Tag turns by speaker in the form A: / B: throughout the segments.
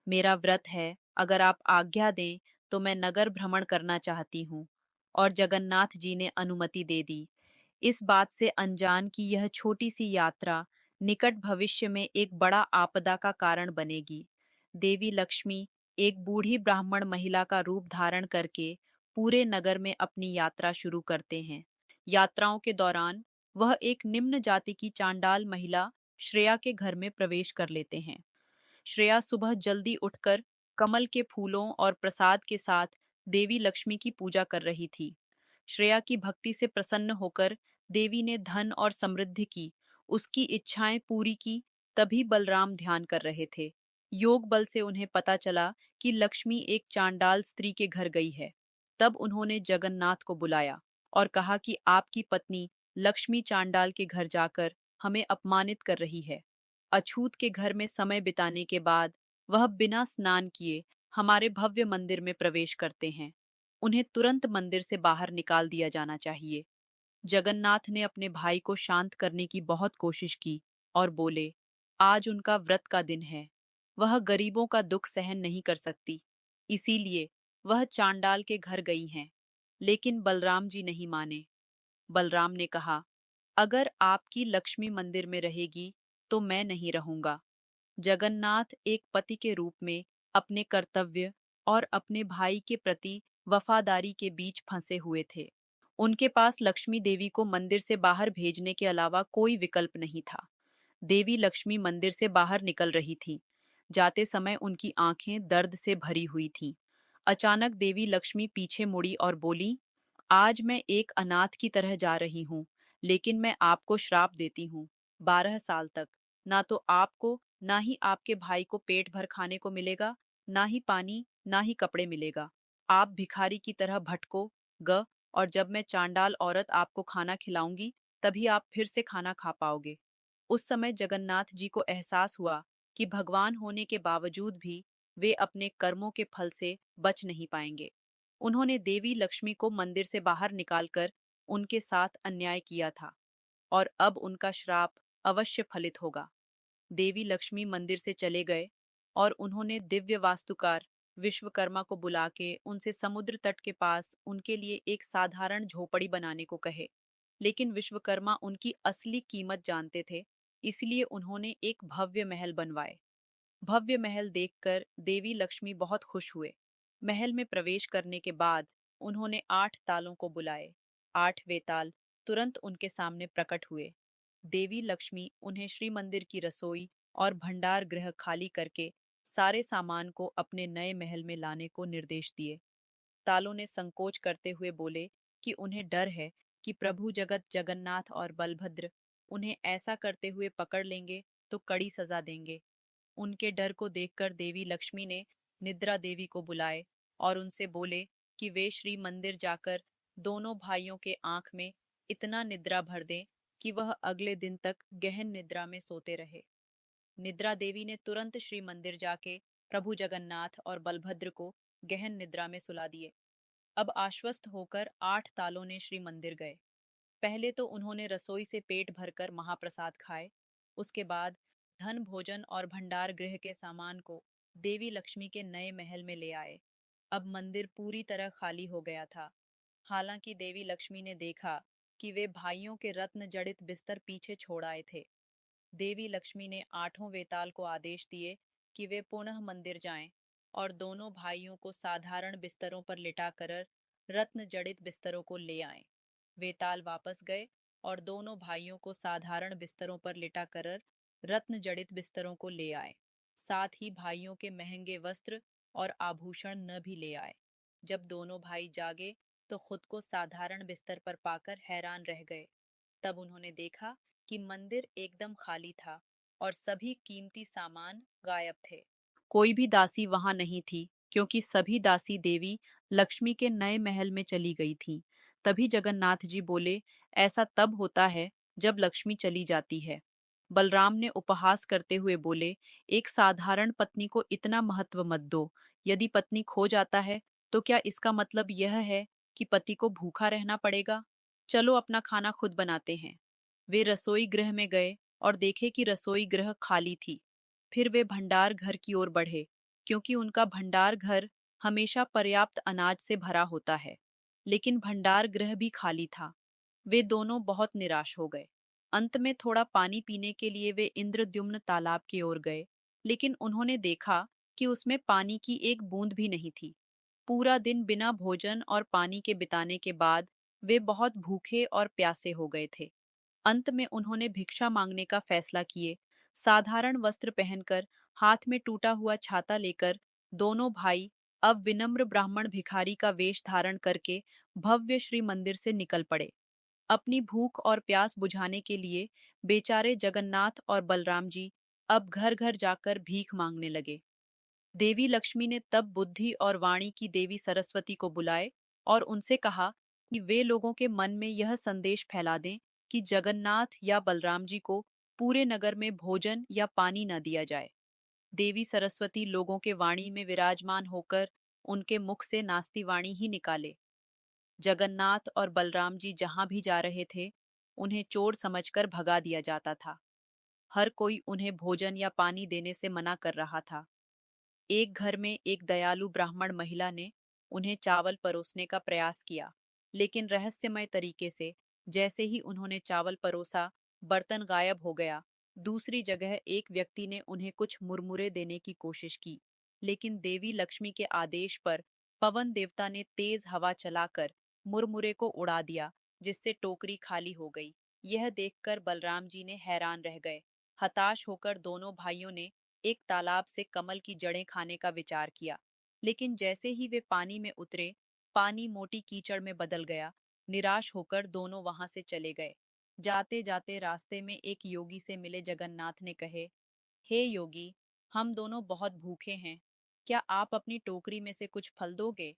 A: मेरा व्रत है, अगर आप आज्ञा दें तो मैं नगर भ्रमण करना चाहती हूँ। और जगन्नाथ जी ने अनुमति दे दी। इस बात से अनजान की यह छोटी सी यात्रा निकट भविष्य में एक बड़ा आपदा का कारण बनेगी। देवी लक्ष्मी एक बूढ़ी ब्राह्मण महिला का रूप धारण करके पूरे नगर में अपनी यात्रा शुरू करते हैं। यात्राओं के दौरान वह एक निम्न जाति की चांडाल महिला श्रेया के घर में प्रवेश कर लेते हैं। श्रेया सुबह जल्दी उठकर कमल के फूलों और प्रसाद के साथ देवी लक्ष्मी की पूजा कर रही थी। श्रेया की भक्ति से प्रसन्न होकर देवी ने धन और समृद्धि की, उसकी इच्छाएं पूरी की। तभी बलराम ध्यान कर रहे थे। योग बल से उन्हें पता चला कि लक्ष्मी एक चांडाल स्त्री के घर गई है। तब उन्होंने जगन्नाथ को बुलाया और कहा कि आपकी पत्नी लक्ष्मी चांडाल के घर जाकर हमें अपमानित कर रही है। अछूत के घर में समय बिताने के बाद वह बिना स्नान किए हमारे भव्य मंदिर में प्रवेश करते हैं। उन्हें तुरंत मंदिर से बाहर निकाल दिया जाना चाहिए। जगन्नाथ ने अपने भाई को शांत करने की बहुत कोशिश की और बोले, आज उनका व्रत का दिन है। वह गरीबों का दुख सहन नहीं कर सकती, इसीलिए वह चांडाल के घर गई हैं। लेकिन बलराम जी नहीं माने। बलराम ने कहा, अगर आपकी लक्ष्मी मंदिर में रहेगी तो मैं नहीं रहूंगा। जगन्नाथ एक पति के रूप में अपने कर्तव्य और अपने भाई के प्रति वफादारी के बीच फंसे हुए थे। उनके पास लक्ष्मी देवी को मंदिर से बाहर भेजने के अलावा कोई विकल्प नहीं था। देवी लक्ष्मी मंदिर से बाहर निकल रही थी। जाते समय उनकी आंखें दर्द से भरी हुई थीं। अचानक देवी लक्ष्मी पीछे मुड़ी और बोली, आज मैं एक अनाथ की तरह जा रही हूँ, लेकिन मैं आपको श्राप देती हूँ। 12 साल तक ना तो आपको ना ही आपके भाई को पेट भर खाने को मिलेगा, ना ही पानी, ना ही कपड़े मिलेगा। आप भिखारी की तरह भटको ग और जब मैं चांडाल औरत आपको खाना खिलाऊंगी, तभी आप फिर से खाना खा पाओगे। उस समय जगन्नाथ जी को एहसास हुआ कि भगवान होने के बावजूद भी वे अपने कर्मों के फल से बच नहीं पाएंगे। उन्होंने देवी लक्ष्मी को मंदिर से बाहर निकालकर उनके साथ अन्याय किया था और अब उनका श्राप अवश्य फलित होगा। देवी लक्ष्मी मंदिर से चले गए और उन्होंने दिव्य वास्तुकार विश्वकर्मा को बुला के उनसे समुद्र तट के पास उनके लिए एक साधारण झोपड़ी बनाने को कहे। लेकिन विश्वकर्मा उनकी असली कीमत जानते थे, इसलिए उन्होंने एक भव्य महल बनवाए। भव्य महल देखकर देवी लक्ष्मी बहुत खुश हुए। महल में प्रवेश करने के बाद उन्होंने 8 तालों को बुलाए। 8 वें ताल तुरंत उनके सामने प्रकट हुए। देवी लक्ष्मी उन्हें श्री मंदिर की रसोई और भंडार गृह खाली करके सारे सामान को अपने नए महल में लाने को निर्देश दिए। तालों ने संकोच करते हुए बोले कि उन्हें डर है कि प्रभु जगत जगन्नाथ और बलभद्र उन्हें ऐसा करते हुए पकड़ लेंगे तो कड़ी सजा देंगे। उनके डर को देखकर देवी लक्ष्मी ने निद्रा देवी को बुलाए और उनसे बोले कि वे श्री मंदिर जाकर दोनों भाइयों के आंख में इतना निद्रा भर दें कि वह अगले दिन तक गहन निद्रा में सोते रहे। निद्रा देवी ने तुरंत श्री मंदिर जाके प्रभु जगन्नाथ और बलभद्र को गहन निद्रा में सुला दिए। अब आश्वस्त होकर 8 तालों ने श्री मंदिर गए। पहले तो उन्होंने रसोई से पेट भरकर महाप्रसाद खाए। उसके बाद धन भोजन और भंडार गृह के सामान को देवी लक्ष्मी के नए महल में ले आए। अब मंदिर पूरी तरह खाली हो गया था। हालांकि देवी लक्ष्मी ने देखा कि वे भाइयों के रत्न जड़ित बिस्तर पीछे छोड़ आए थे। देवी लक्ष्मी ने 8वें वेताल को आदेश दिए कि वे पुनः मंदिर जाएं और दोनों भाइयों को साधारण बिस्तरों पर लिटाकर रत्न जड़ित बिस्तरों को ले आएं। वेताल वापस गए और दोनों भाइयों को साधारण बिस्तरों पर लिटाकर रत्न जड़ित बिस्तरों को ले आए। साथ ही भाइयों के महंगे वस्त्र और आभूषण न भी ले आए। जब दोनों भाई जागे तो खुद को साधारण बिस्तर पर पाकर हैरान रह गए। तब उन्होंने देखा कि मंदिर एकदम खाली था और सभी कीमती सामान गायब थे। कोई भी दासी वहां नहीं थी, क्योंकि सभी दासी देवी लक्ष्मी के नए महल में चली गई थीं। तभी जगन्नाथ जी बोले, ऐसा तब होता है जब लक्ष्मी चली जाती है। बलराम ने उपहास करते हुए बोले, एक साधारण पत्नी को इतना महत्व मत दो। यदि पत्नी खो जाता है तो क्या इसका मतलब यह है कि पति को भूखा रहना पड़ेगा? चलो अपना खाना खुद बनाते हैं। वे रसोई गृह में गए और देखे कि रसोई गृह खाली थी। फिर वे भंडार घर की ओर बढ़े। क्योंकि उनका भंडार घर हमेशा पर्याप्त अनाज से भरा होता है। लेकिन भंडार गृह भी खाली था। वे दोनों बहुत निराश हो गए। अंत में थोड़ा पानी पीने के लिए वे इंद्रद्युम्न तालाब की ओर गए, लेकिन उन्होंने देखा कि उसमें पानी की एक बूंद भी नहीं थी। पूरा दिन बिना भोजन और पानी के बिताने के बाद वे बहुत भूखे और प्यासे हो गए थे। अंत में उन्होंने भिक्षा मांगने का फैसला किए। साधारण वस्त्र पहनकर, हाथ में टूटा हुआ छाता लेकर, दोनों भाई अब विनम्र ब्राह्मण भिखारी का वेश धारण करके भव्य श्री मंदिर से निकल पड़े। अपनी भूख और प्यास बुझाने के लिए बेचारे जगन्नाथ और बलराम जी अब घर घर जाकर भीख मांगने लगे। देवी लक्ष्मी ने तब बुद्धि और वाणी की देवी सरस्वती को बुलाए और उनसे कहा कि वे लोगों के मन में यह संदेश फैला दें कि जगन्नाथ या बलराम जी को पूरे नगर में भोजन या पानी न दिया जाए। देवी सरस्वती लोगों के वाणी में विराजमान होकर उनके मुख से नास्ती वाणी ही निकाले। जगन्नाथ और बलराम जी जहां भी जा रहे थे, उन्हें चोर समझकर भगा दिया जाता था। हर कोई उन्हें भोजन या पानी देने से मना कर रहा था। एक घर में एक दयालु ब्राह्मण महिला ने उन्हें चावल परोसने का प्रयास किया, लेकिन रहस्यमय तरीके से जैसे ही उन्होंने चावल परोसा, बर्तन गायब हो गया। दूसरी जगह एक व्यक्ति ने उन्हें कुछ मुरमुरे देने की कोशिश की, लेकिन देवी लक्ष्मी के आदेश पर पवन देवता ने तेज हवा चलाकर मुरमुरे को उड़ा दिया, जिससे टोकरी खाली हो गई। यह देखकर बलराम जी ने हैरान रह गए। हताश होकर दोनों भाइयों ने एक तालाब से कमल की जड़ें खाने का विचार किया, लेकिन जैसे ही वे पानी में उतरे, पानी मोटी कीचड़ में बदल गया। निराश होकर दोनों वहां से चले गए। जाते जाते रास्ते में एक योगी से मिले जगन्नाथ ने कहे, हे योगी, हम दोनों बहुत भूखे हैं। क्या आप अपनी टोकरी में से कुछ फल दोगे?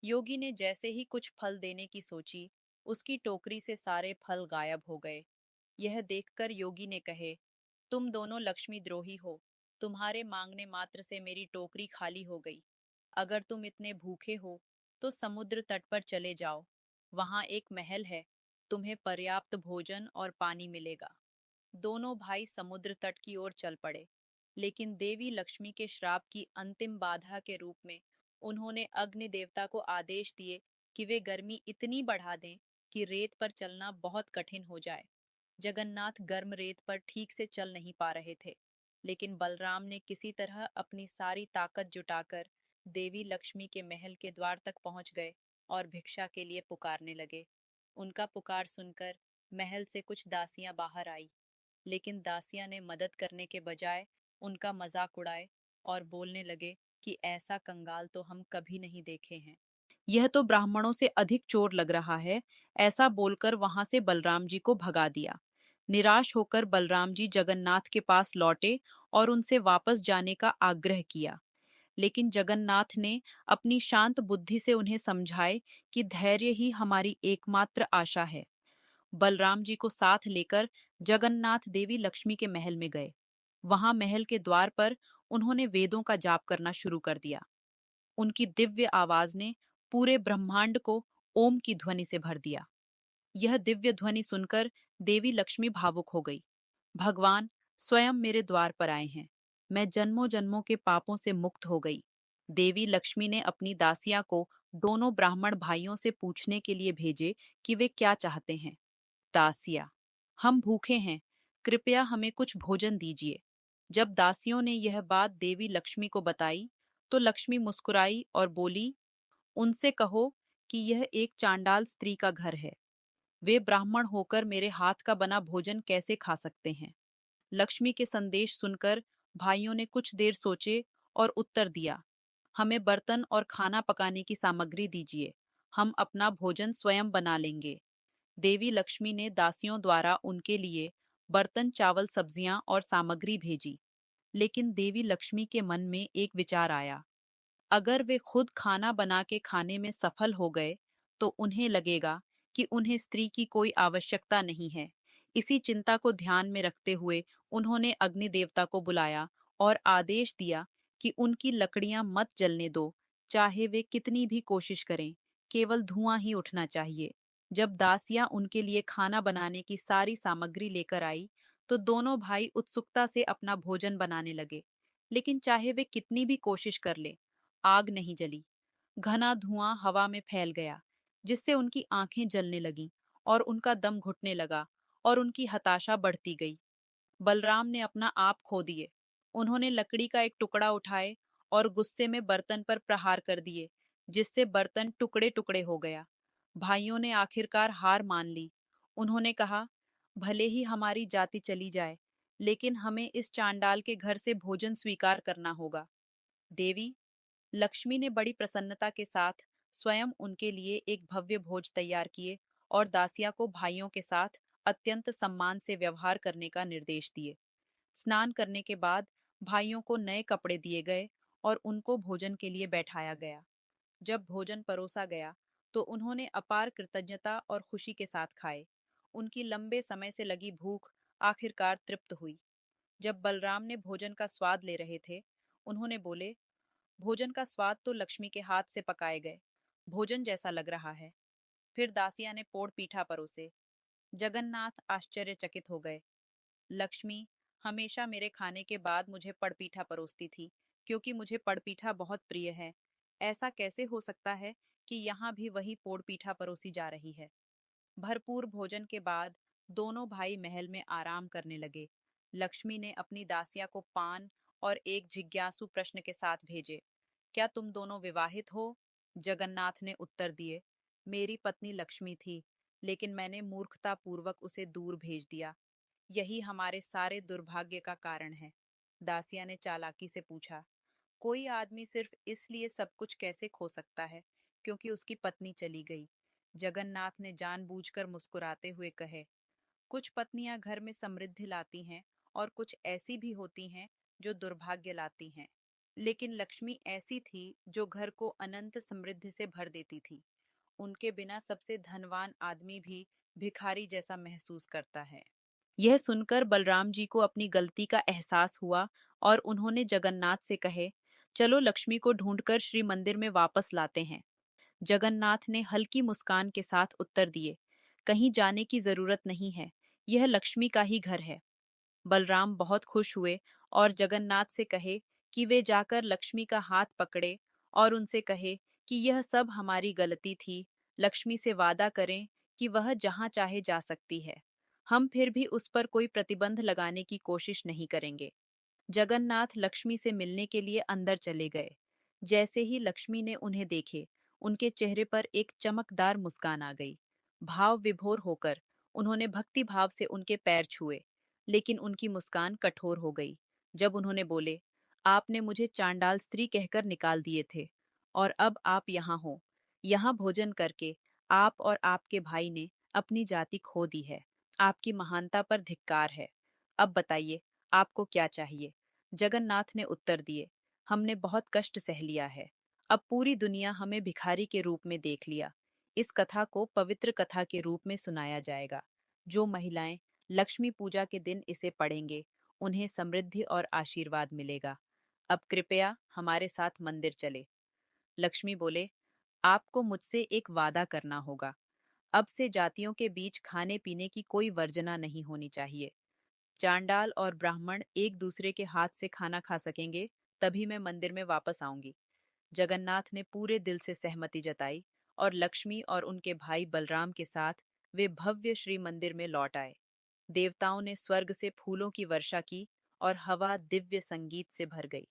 A: योगी ने जैसे ही कुछ फल देने की सोची, उसकी टोकरी से सारे फल गायब हो गए। यह देखकर योगी ने कहे, तुम दोनों लक्ष्मी द्रोही हो। तुम्हारे मांगने मात्र से मेरी टोकरी खाली हो गई। अगर तुम इतने भूखे हो तो समुद्र तट पर चले जाओ। वहां एक महल है। तुम्हें पर्याप्त भोजन और पानी मिलेगा। दोनों भाई समुद्र तट की ओर चल पड़े, लेकिन देवी लक्ष्मी के श्राप की अंतिम बाधा के रूप में उन्होंने अग्नि देवता को आदेश दिए कि वे गर्मी इतनी बढ़ा दें कि रेत पर चलना बहुत कठिन हो जाए। जगन्नाथ गर्म रेत पर ठीक से चल नहीं पा रहे थे, लेकिन बलराम ने किसी तरह अपनी सारी ताकत जुटाकर देवी लक्ष्मी के महल के द्वार तक पहुंच गए और भिक्षा के लिए पुकारने लगे। उनका पुकार सुनकर महल से कुछ दासियां बाहर आई, लेकिन दासियां ने मदद करने के बजाय उनका मजाक उड़ाए और बोलने लगे कि ऐसा कंगाल तो हम कभी नहीं देखे हैं। यह तो ब्राह्मणों से अधिक चोर लग रहा है। ऐसा बोलकर वहां से बलराम जी को भगा दिया। निराश होकर बलराम जी जगन्नाथ के पास लौटे और उनसे वापस जाने का आग्रह किया, लेकिन जगन्नाथ ने अपनी शांत बुद्धि से उन्हें समझाए कि धैर्य ही हमारी एकमात्र आशा है। बलराम जी को साथ लेकर जगन्नाथ देवी लक्ष्मी के महल में गए। वहां महल के द्वार पर उन्होंने वेदों का जाप करना शुरू कर दिया। उनकी दिव्य आवाज ने पूरे ब्रह्मांड को ओम की ध्वनि से भर दिया। यह दिव्य ध्वनि सुनकर देवी लक्ष्मी भावुक हो गई। भगवान स्वयं मेरे द्वार पर आए हैं। मैं जन्मों जन्मों के पापों से मुक्त हो गई। देवी लक्ष्मी ने अपनी दासियां को दोनों ब्राह्मण भाइयों से पूछने के लिए भेजे कि वे क्या चाहते हैं। दासिया, हम भूखे हैं, कृपया हमें कुछ भोजन दीजिए। जब दासियों ने यह बात देवी लक्ष्मी को बताई, तो लक्ष्मी मुस्कुराई और बोली, उनसे कहो कि यह एक चांडाल स्त्री का घर है। वे ब्राह्मण होकर मेरे हाथ का बना भोजन कैसे खा सकते हैं? लक्ष्मी के संदेश सुनकर भाइयों ने कुछ देर सोचे और उत्तर दिया, हमें बर्तन और खाना पकाने की सामग्री दीजिए। हम अपना भोजन स्वयं बना लेंगे। देवी लक्ष्मी ने दासियों द्वारा उनके लिए बर्तन, चावल, सब्जियां और सामग्री भेजी। लेकिन देवी लक्ष्मी के मन में एक विचार आया, अगर वे खुद खाना बना के खाने में सफल हो गए, तो उन्हें लगेगा कि उन्हें स्त्री की कोई आवश्यकता नहीं है। इसी चिंता को ध्यान में रखते हुए उन्होंने अग्नि देवता को बुलाया और आदेश दिया कि उनकी लकड़ियां मत जलने दो, चाहे वे कितनी भी कोशिश करें, केवल धुआं ही उठना चाहिए। जब दासियां उनके लिए खाना बनाने की सारी सामग्री लेकर आई, तो दोनों भाई उत्सुकता से अपना भोजन बनाने लगे। लेकिन चाहे वे कितनी भी कोशिश कर ले, आग नहीं जली। घना धुआं हवा में फैल गया, जिससे उनकी आंखें जलने लगीं और उनका दम घुटने लगा और उनकी हताशा बढ़ती गई। बलराम ने अपना आप खो दिए। उन्होंने लकड़ी का एक टुकड़ा उठाए और गुस्से में बर्तन पर प्रहार कर दिए, जिससे बर्तन टुकड़े टुकड़े हो गया। भाइयों ने आखिरकार हार मान ली। उन्होंने कहा, भले ही हमारी जाति चली जाए, लेकिन हमें इस चांडाल के घर से भोजन स्वीकार करना होगा। देवी लक्ष्मी ने बड़ी प्रसन्नता के साथ स्वयं उनके लिए एक भव्य भोज तैयार किए और दासिया को भाइयों के साथ अत्यंत सम्मान से व्यवहार करने का निर्देश दिए। स्नान करने के बाद भाइयों को नए कपड़े दिए गए और उनको भोजन के लिए बैठाया गया। जब भोजन परोसा गया, तो उन्होंने अपार कृतज्ञता और खुशी के साथ खाए। उनकी लंबे समय से लगी भूख आखिरकार तृप्त हुई। जब बलराम ने भोजन का स्वाद ले रहे थे, उन्होंने बोले, भोजन का स्वाद तो लक्ष्मी के हाथ से पकाए गए भोजन जैसा लग रहा है। फिर दासिया ने पोड़ पीठा परोसे। जगन्नाथ आश्चर्यचकित हो गए। लक्ष्मी हमेशा मेरे खाने के बाद मुझे पड़पीठा परोसती थी, क्योंकि मुझे पड़पीठा बहुत प्रिय है। ऐसा कैसे हो सकता है कि यहाँ भी वही पोड़ पीठा परोसी जा रही है? भरपूर भोजन के बाद दोनों भाई महल में आराम करने लगे। लक्ष्मी ने अपनी दासिया को पान और एक जिज्ञासु प्रश्न के साथ भेजे। क्या तुम दोनों विवाहित हो? जगन्नाथ ने उत्तर दिए, मेरी पत्नी लक्ष्मी थी, लेकिन मैंने मूर्खता पूर्वक उसे दूर भेज दिया। यही हमारे सारे दुर्भाग्य का कारण है। दासिया ने चालाकी से पूछा, कोई आदमी सिर्फ इसलिए सब कुछ कैसे खो सकता है क्योंकि उसकी पत्नी चली गई? जगन्नाथ ने जानबूझकर मुस्कुराते हुए कहे, कुछ पत्नियां घर में समृद्धि लाती हैं और कुछ ऐसी भी होती हैं जो दुर्भाग्य लाती हैं। लेकिन लक्ष्मी ऐसी थी जो घर को अनंत समृद्धि से भर देती थी। उनके बिना सबसे धनवान आदमी भी भिखारी जैसा महसूस करता है। यह सुनकर बलराम जी को अपनी गलती का एहसास हुआ और उन्होंने जगन्नाथ से कहे, चलो लक्ष्मी को ढूंढकर श्री मंदिर में वापस लाते हैं। जगन्नाथ ने हल्की मुस्कान के साथ उत्तर दिए, कहीं जाने की जरूरत नहीं है, यह लक्ष्मी का ही घर है। बलराम बहुत खुश हुए और जगन्नाथ से कहे कि वे जाकर लक्ष्मी का हाथ पकड़े और उनसे कहे कि यह सब हमारी गलती थी। लक्ष्मी से वादा करें कि वह जहाँ चाहे जा सकती है। हम फिर भी उस पर कोई प्रतिबंध लगाने की कोशिश नहीं करेंगे। जगन्नाथ लक्ष्मी से मिलने के लिए अंदर चले गए। जैसे ही लक्ष्मी ने उन्हें देखे, उनके चेहरे पर एक चमकदार मुस्कान आ गई। भाव विभोर होकर उन्होंने भक्ति भाव से उनके पैर छुए, लेकिन उनकी मुस्कान कठोर हो गई जब उन्होंने बोले, आपने मुझे चांडाल स्त्री कहकर निकाल दिए थे और अब आप यहाँ हो। यहाँ भोजन करके आप और आपके भाई ने अपनी जाति खो दी है। आपकी महानता पर धिक्कार है। अब बताइए, आपको क्या चाहिए? जगन्नाथ ने उत्तर दिए, हमने बहुत कष्ट सह लिया है। अब पूरी दुनिया हमें भिखारी के रूप में देख लिया। इस कथा को पवित्र कथा के रूप में सुनाया जाएगा। जो महिलाएं लक्ष्मी पूजा के दिन इसे पढ़ेंगे, उन्हें समृद्धि और आशीर्वाद मिलेगा। अब कृपया हमारे साथ मंदिर चले। लक्ष्मी बोले, आपको मुझसे एक वादा करना होगा। अब से जातियों के बीच खाने पीने की कोई वर्जना नहीं होनी चाहिए। चांडाल और ब्राह्मण एक दूसरे के हाथ से खाना खा सकेंगे, तभी मैं मंदिर में वापस आऊंगी। जगन्नाथ ने पूरे दिल से सहमति जताई और लक्ष्मी और उनके भाई बलराम के साथ वे भव्य श्री मंदिर में लौट आए। देवताओं ने स्वर्ग से फूलों की वर्षा की और हवा दिव्य संगीत से भर गई।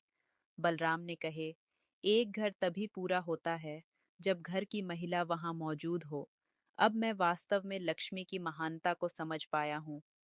A: बलराम ने कहे, एक घर तभी पूरा होता है जब घर की महिला वहां मौजूद हो। अब मैं वास्तव में लक्ष्मी की महानता को समझ पाया हूँ।